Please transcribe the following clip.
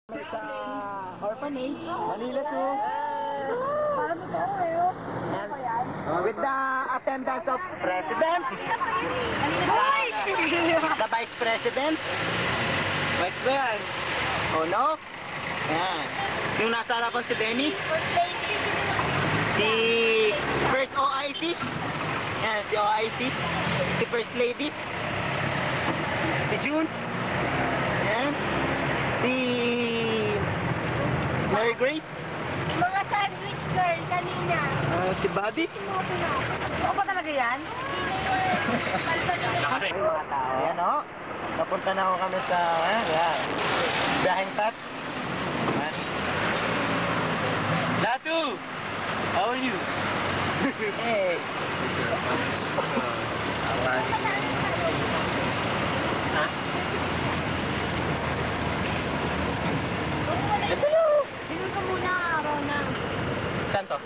Sa orphanage, Manila 2. Parang totoo eh, oh. Ano ba yan? With the attendance of President, Hoy! the Vice President, Vice ba yan? Oh no? Yan. Yung nasa harapan si Dennis, si First OIC, yan, si OIC, si First Lady, si June, yan, si Mary Grace, Mga sandwich girl kanina. si Buddy. Oo ba talaga yan? Ay, mga tao. Ayan o. Napunta na ako kami sa, yan. Biyaheng Tats. Datu! How are you? Hey. Ha? Tingnan ka muna, araw na. Saan to?